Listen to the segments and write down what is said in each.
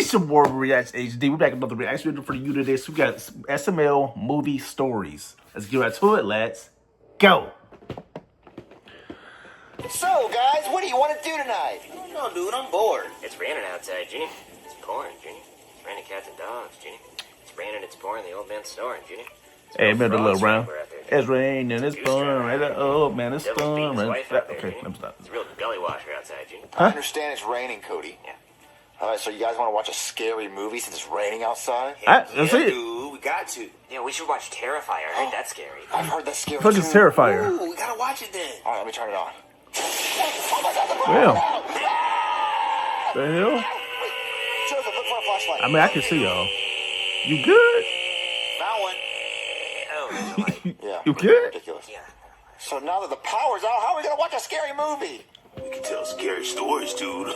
It's your boy React HD. We're back with another reaction video for you today. So we got SML Movie Stories. Let's get right to it. Let's go. So, guys, what do you want to do tonight? I don't know, dude. I'm bored. It's raining outside, Ginny. It's pouring, Ginny. It's raining cats and dogs, Ginny. It's raining, it's pouring, the old man's snoring, Ginny. Hey, remember the little round? It's raining, it's pouring, oh man, it's storming. Okay, I'm stopping. It's a real gully washer outside, Ginny. I understand it's raining, Cody. Yeah. All right, so you guys want to watch a scary movie since it's raining outside? Let's see it. Dude, we got to. Yeah, we should watch Terrifier. I heard that's scary. I've heard that's scary, Look, too. it's Terrifier. Ooh, we gotta watch it then. All right, let me turn it on. Well, the hell? Joseph, look for a flashlight. I mean, I can see y'all. You good? Found one. Oh, Yeah. You good? Ridiculous. yeah. So now that the power's out, how are we going to watch a scary movie? We can tell scary stories, dude.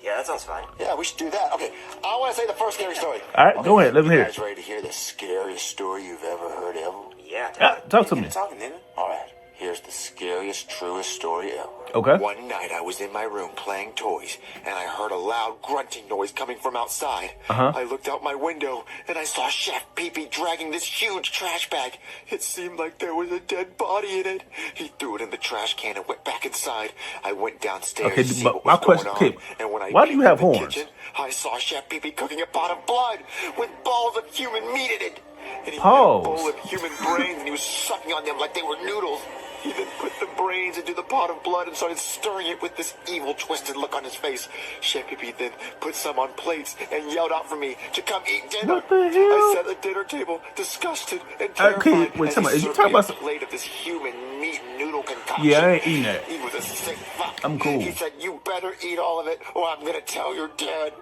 Yeah, that sounds fine. Yeah, we should do that. Okay, I want to say the first scary story. All right, go ahead. Let me hear You it. guys ready to hear the scariest story you've ever heard ever? Yeah. Talk to me. Talking, nigga. All right, here's the scariest, truest story ever. Okay. One night I was in my room playing toys, and I heard a loud grunting noise coming from outside. I looked out my window, and I saw Chef Pee-Pee dragging this huge trash bag. It seemed like there was a dead body in it. He threw it in the trash can and went back inside. I went downstairs Okay, to see but what my was question- going on. okay, And when I why do you peeked have in the horns? kitchen, I saw Chef Pee-Pee cooking a pot of blood with balls of human meat in it. And he had a Pause. bowl of human brains, and he was sucking on them like they were noodles. He then put the brains into the pot of blood and started stirring it with this evil, twisted look on his face. Chef Pee-Pee then put some on plates and yelled out for me to come eat dinner. What the hell? I sat at the dinner table, disgusted and terrified. wait, as tell me, he is you served talking me a about some- plate of this human meat noodle concoction? Yeah, I ain't eating that. He was a sick fuck. I'm cool. He said, "You better eat all of it, or I'm gonna tell your dad."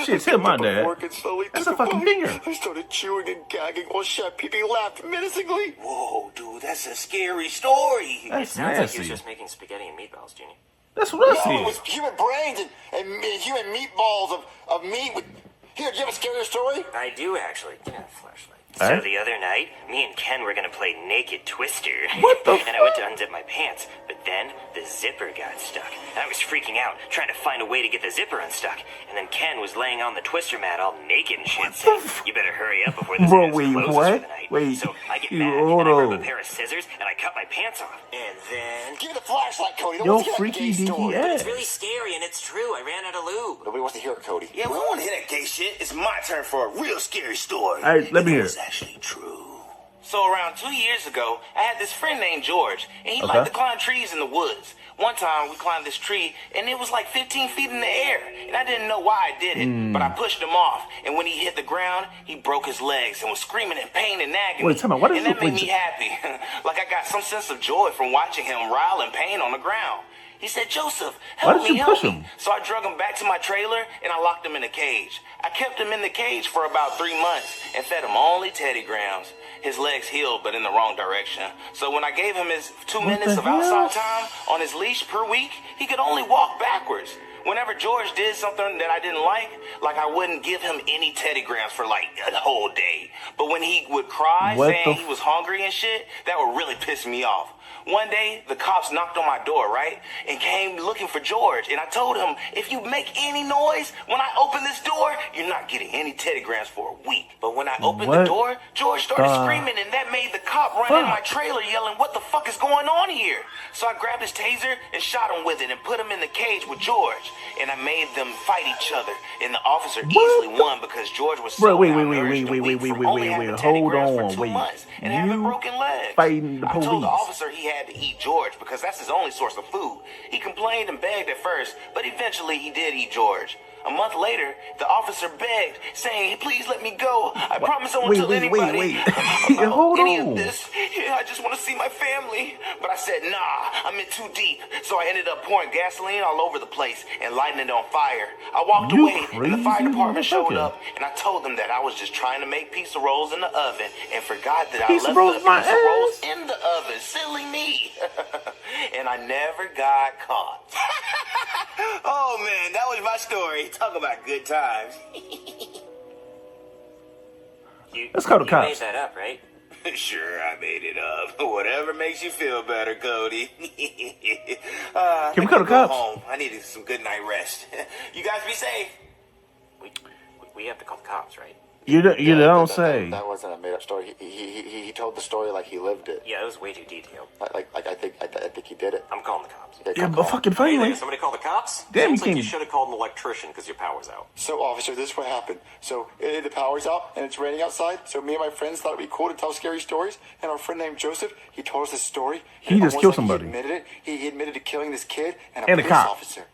Shit, tell my I picked up dad. fork and slowly That's took a fucking bite. finger. I started chewing and gagging while Chef Pee-Pee laughed menacingly. Whoa, dude, that's a scary story. That's Sounds like he was nasty. just making spaghetti and meatballs, Ginny. That's what I No, it was said. human brains and human meatballs of meat with... Here, do you have a scarier story? I do, actually. Give me that flashlight. All So right. the other night, me and Ken were gonna play Naked Twister. What the And I went to unzip my pants, but then the zipper got stuck. And I was freaking out, trying to find a way to get the zipper unstuck. And then Ken was laying on the twister mat all naked and shit, saying, "You better hurry up before this Bro, man wait, closes what? for the night." Wait, So I get you- mad, hold and I grab on. a pair of scissors, and I cut my pants off. And then... Give me the flashlight, Cody. Don't Yo, want to hear that freaky gay story. deaky It's ass. really scary, and it's true. I ran out of lube. Nobody wants to hear it, Cody. Yeah, we don't want to hear that gay shit. It's my turn for a real scary story. All right, let me And hear it was it. actually true. So around 2 years ago, I had this friend named George, and he Okay. liked to climb trees in the woods. One time, we climbed this tree, and it was like 15 feet in the air, and I didn't know why I did it, but I pushed him off, and when he hit the ground, he broke his legs and was screaming in pain and nagging Wait, me. tell me, what is and that it- made wait, me happy. Like I got some sense of joy from watching him writhe in pain on the ground. He said, "Joseph, Why help did me, you help push me." him? So I drug him back to my trailer, and I locked him in a cage. I kept him in the cage for about 3 months and fed him only Teddy Grahams. His legs healed, but in the wrong direction. So when I gave him his 2 minutes the of outside hell? time on his leash per week, he could only walk backwards. Whenever George did something that I didn't like I wouldn't give him any Teddy Grahams for like a whole day. But when he would cry What saying the he was hungry and shit, that would really piss me off. One day, the cops knocked on my door, right? And came looking for George. And I told him, if you make any noise when I open this door, you're not getting any Teddy Grahams for a week. But when I opened What the door, George started the screaming, and that made the cop run in my fuck? trailer yelling, "What the fuck is going on here?" So I grabbed his taser and shot him with it and put him in the cage with George. And I made them fight each other. And the officer easily won because George was so Bro, wait, malnourished and weak from only having Teddy hold Grahams for on, 2 wait. months and having You broken legs. fighting the I told the police. officer he had to eat George because that's his only source of food. He complained and begged at first, but eventually he did eat George. A month later, the officer begged, saying, "Please let me go. I promise I won't tell anybody about Hold any on. of this. Yeah, I just want to see my family." But I said, "Nah, I'm in too deep." So I ended up pouring gasoline all over the place and lighting it on fire. I walked You away, and the fire crazy department showed motherfucker. up, and I told them that I was just trying to make pizza rolls in the oven and forgot that I Pizza left rolls the my pizza rolls ass? in the oven. Silly me. And I never got caught. Oh man, that was my story. Talk about good times. Let's call the You cops. made that up, right? Sure, I made it up. Whatever makes you feel better, Cody. Can we call the go cops? home. I needed some good night rest. You guys be safe. We have to call the cops, right? You don't say. That wasn't a made-up story. He told the story like he lived it. Yeah, it was way too detailed. I think he did it. I'm calling the cops. Yeah, but fucking Hey finally. there, somebody call the cops? Damn, Seems you like you can't- should have called an electrician because your power's out. So, officer, this is what happened. So, the power's out, and it's raining outside, so me and my friends thought it'd be cool to tell scary stories, and our friend named Joseph, he told us this story. He just almost killed like somebody. He admitted it. He admitted to killing this kid and a And a police cop. officer.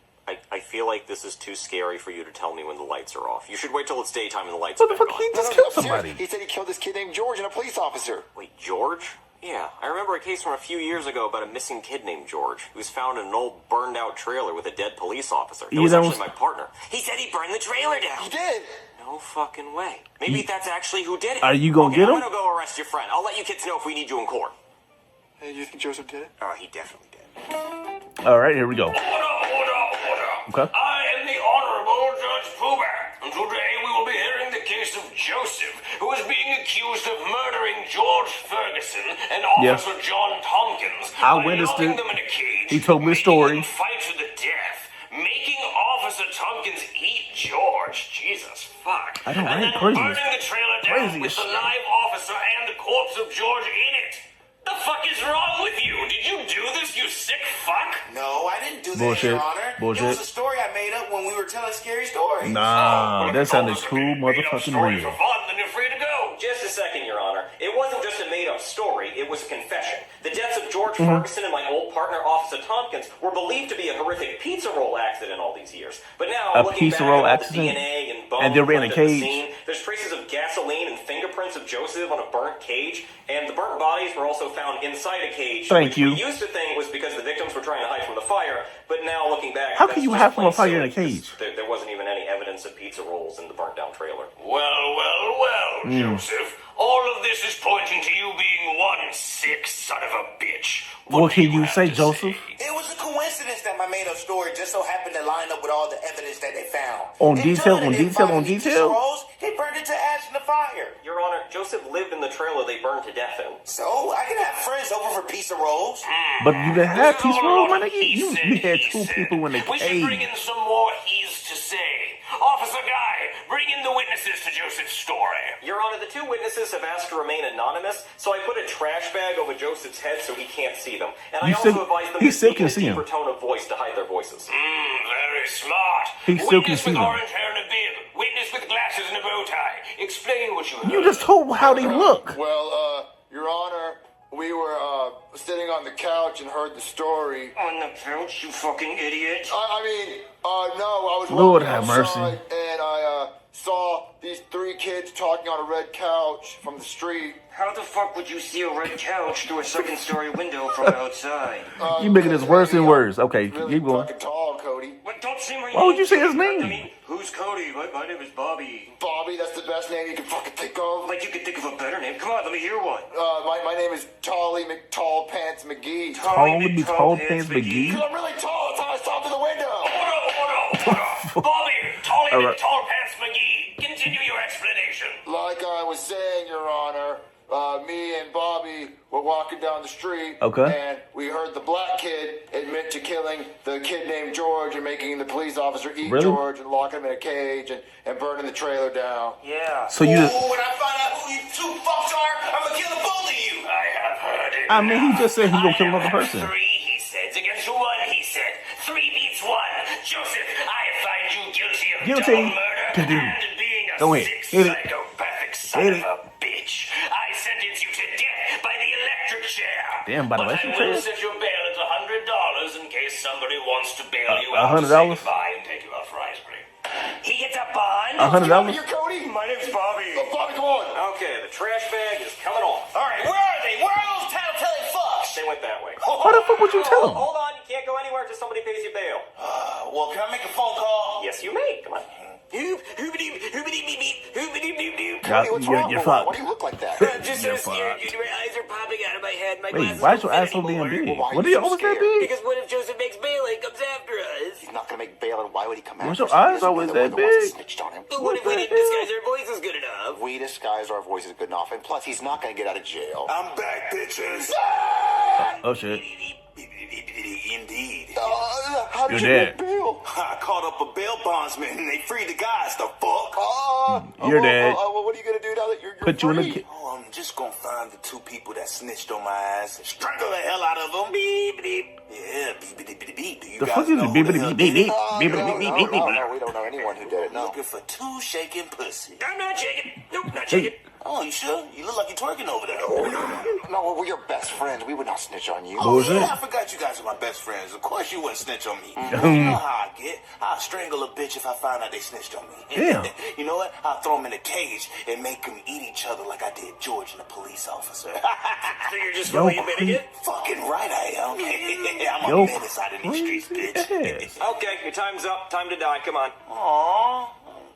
I feel like this is too scary for you to tell me when the lights are off. You should wait till it's daytime and the lights What are the back fuck? on. He just No, killed I'm serious. somebody. He said he killed this kid named George and a police officer. Wait, George? Yeah, I remember a case from a few years ago about a missing kid named George who was found in an old burned-out trailer with a dead police officer. It You was don't- actually my partner. He said he burned the trailer down. He did. No fucking way. Maybe that's actually who did it. Are you gonna Okay, get him? I'm gonna go arrest your friend. I'll let you kids know if we need you in court. Hey, you think Joseph did it? Oh, he definitely did. All right, here we go. Order. Okay. I am the Honorable Judge Poohbear, and today we will be hearing the case of Joseph, who is being accused of murdering George Ferguson and Yeah. Officer John Tompkins I by witnessed locking it. them in a cage. He told me the making story. them fight to the death, making Officer Tompkins eat George. Jesus fuck. I know, and right? then Crazy. burning the trailer down Crazy with as the shit. live officer and the corpse of George in it. The fuck is wrong with you? Did you do this, you sick fuck? No, I didn't do that, Bullshit. Your Honor. Bullshit. It was a story I made up when we were telling scary stories. Nah, Well, that if you told sounded us cool, a made-up motherfucking story real. for fun, then you're free to go. Just a second, Your Honor. It wasn't just a made-up story, it was a confession. The deaths of George Ferguson and my old partner, Officer Tompkins, were believed to be a horrific pizza roll accident all these years. But now, A looking pizza back roll at all the accident? DNA and bones And they were in a left at the cage? scene, there's traces of gasoline and fingerprints of Joseph on a burnt cage, and the burnt bodies were also found inside a cage. Thank which you. we used to think was because the victims were trying to hide from the fire, but now looking back, How that's can you just hide from a plain fire in a silly, cage? 'cause There wasn't even any evidence of pizza rolls in the burnt down trailer. Well, Joseph. All of this is pointing to you being one sick son of a bitch. What do can you have say, to Joseph? It was a coincidence that my made-up story just so happened to line up with all the evidence that they found. On In detail, turn, on they didn't detail, find on any pizza detail? rolls. They burned it to ash in the fire. Your Honor, Joseph lived in the trailer they burned to death in. So I can have friends over for pizza rolls. But you didn't have This is peace all a roll, lot my of nigga. he You said, had he two said. people in the We should bring cage. in some more he's to say. Officer Guy, bring in the witnesses to Joseph's story. Your Honor, the two witnesses have asked to remain anonymous, so I put a trash bag over Joseph's head so he can't see them. And You I still- also advised them he to still speak can in a see him. deeper tone of voice to hide their voices. Very smart. He still can Witness see with them. orange hair and a beard. Witness with glasses and a bow tie. Explain what you heard. You just told how they look. Well, Your Honor, we were sitting on the couch and heard the story. On the couch, you fucking idiot. No, I was Lord walking have outside mercy. and I saw these three kids talking on a red couch from the street. How the fuck would you see a red couch through a second-story window from outside? You making this worse and worse. Okay, Really keep going. fucking tall, Cody. What? Don't say my name. Why would you say his I name? mean, who's Cody? My name is Bobby. Bobby, that's the best name you can fucking think of. Like you could think of a better name. Come on, let me hear one. My name is Tolly McTall Pants McGee. Tall with tall pants McGee? Because I'm really tall, that's how I saw through the window. Hold on. Bobby, Tolly All right. Tall Pants McGee. Continue your explanation. Like I was saying, Your Honor, me and Bobby were walking down the street. Okay. And we heard the black kid admit to killing the kid named George and making the police officer eat Really? George and locking him in a cage and burning the trailer down. Yeah. So you just, Ooh, when I find out who you two fucks are, I'm gonna kill the both of you. I have heard it. I mean, he just said he gonna kill another I have person. Three, he said, against one, he said. 3 beats 1. Joseph, I find you guilty of Guilty. double murder To-do. and being a Go ahead. sick, Hit it. psychopathic son Hit of it. a bitch. I sentence you to death by the electric chair. Damn, by the But electric I will chair? set your bail at $100 in case somebody wants to bail you $100? out to say goodbye and take you out for ice cream. He gets a bond. $100? You're Cody? My name's Bobby. Oh, Bobby, come on. Okay, the trash bag is coming on. All right, where are they? Where are those tattletale fucks? They went that way. Why the fuck would you tell him? Hold on, you can't go anywhere until somebody pays you bail. Well, can I make a phone call? Yes, you may. Come on. Cody, what's wrong? You're Why fucked. do you look like that? I'm just so You're scared. fucked. My eyes are popping out of my head. My Wait, glasses why is don't your fit ass so damn anymore. big? Well, why are What are you you so always that scared? big? Because what if Joseph makes bail and he comes after us? He's not gonna make bail, and why would he come What's after your us? eyes He doesn't always know we're that the ones big? snitched on him. But what if we didn't disguise our voices good enough? We disguised our voices good enough, and plus, he's not gonna get out of jail. I'm back, bitches. Oh shit. Indeed. How How did You're you dead. get bail? I called up a bail bondsman and they freed the guys. The fuck? You're dead. What are you gonna do now that you're Put you in free? the. Oh, I'm just gonna find the 2 people that snitched on my ass and strangle the hell out of them. Beep, beep. Yeah, beep, beep, beep, beep. Do you The guys fuck is know it? who Beep, the beep, hell beep, did beep, it? beep, beep, beep, beep, beep, beep. No, we don't know anyone who did it. No. Looking for 2 shaking pussy. I'm not shaking. Nope, not shaking. Oh, you sure? You look like you're twerking over there. No, we're your best friends. We would not snitch on you. Oh, Bullshit. yeah, I forgot you guys are my best friends. Of course you wouldn't snitch on me. You know how I get. I'll strangle a bitch if I find out they snitched on me. Yeah. You know what? I'll throw them in a cage and make them eat each other like I did George and the police officer. So you're just Yo, really admitting it? Fucking right I am. I'm Yo, a menace out in these streets, bitch. yes. Okay, your time's up. Time to die. Come on. Aww.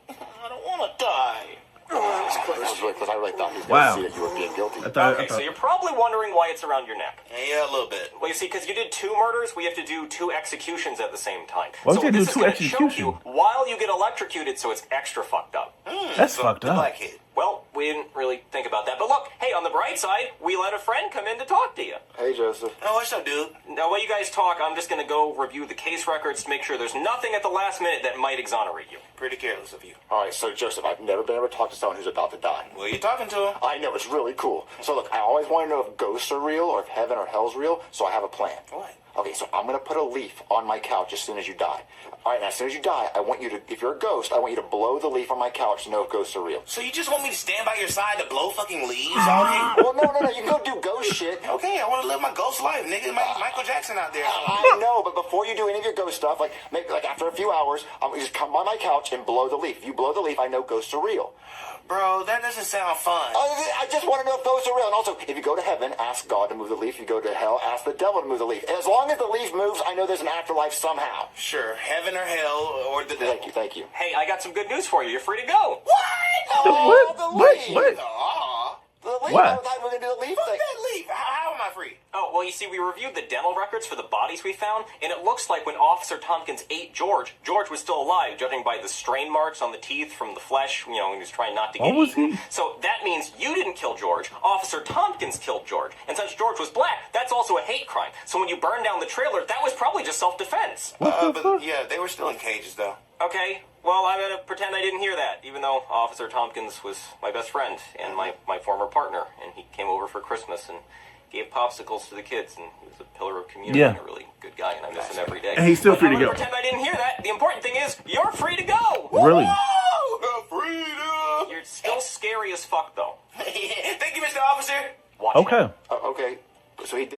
I don't want to die. That was really close. I really thought he was Wow. going to see that you were being guilty. Okay, so you're probably wondering why it's around your neck. Yeah, a little bit. Well, you see, because you did 2 murders, we have to do 2 executions at the same time. Why so would you this do is 2 gonna choke you executions? while you get electrocuted, so it's extra fucked up. That's fucked The up. black kid. Well, we didn't really think about that. But look, hey, on the bright side, we let a friend come in to talk to you. Hey, Joseph. Oh, what's up, dude? Now, while you guys talk, I'm just going to go review the case records to make sure there's nothing at the last minute that might exonerate you. Pretty careless of you. All right, so Joseph, I've never been able to talk to someone who's about to die. Well, you're talking to him. I know, it's really cool. So look, I always want to know if ghosts are real or if heaven or hell's real, so I have a plan. What? Okay, so I'm going to put a leaf on my couch as soon as you die. All right, now as soon as you die, I want you to, if you're a ghost, I want you to blow the leaf on my couch to know if ghosts are real. So you just want me to stand by your side to blow fucking leaves all day? Well, no, you can go do ghost shit. Okay, I want to live my ghost life, nigga. Michael Jackson out there. I know, but before you do any of your ghost stuff, like maybe like after a few hours, I'm gonna just come by my couch and blow the leaf. If you blow the leaf, I know ghosts are real. Bro, that doesn't sound fun. I just want to know if ghosts are real. And also, if you go to heaven, ask God to move the leaf. If you go to hell, ask the devil to move the leaf. As long as the leaf moves, I know there's an afterlife somehow. Sure, heaven or hell or the devil. Thank you. Hey, I got some good news for you. You're free to go. What? What? The What? leaf. What? Aw. The leaf. What? I thought we were gonna do the leaf Fuck thing. that leaf. How am I free? Oh, well, you see, we reviewed the dental records for the bodies we found, and it looks like when Officer Tompkins ate George, George was still alive, judging by the strain marks on the teeth from the flesh, when he was trying not to get What was eaten. he? So that means you didn't kill George. Officer Tompkins killed George. And since George was black, that's also a hate crime. So when you burned down the trailer, that was probably just self-defense. But yeah, they were still in cages, though. Okay, well, I'm going to pretend I didn't hear that, even though Officer Tompkins was my best friend and my former partner, and he came over for Christmas and gave popsicles to the kids, and he was a pillar of community Yeah. and a really good guy, and I miss him every day. And he's still But free to I'm gonna go. pretend I didn't hear that. The important thing is, you're free to go! Really? Oh, freedom! You're still scary as fuck, though. Thank you, Mr. Officer. Watch out. Okay. Okay, so he did.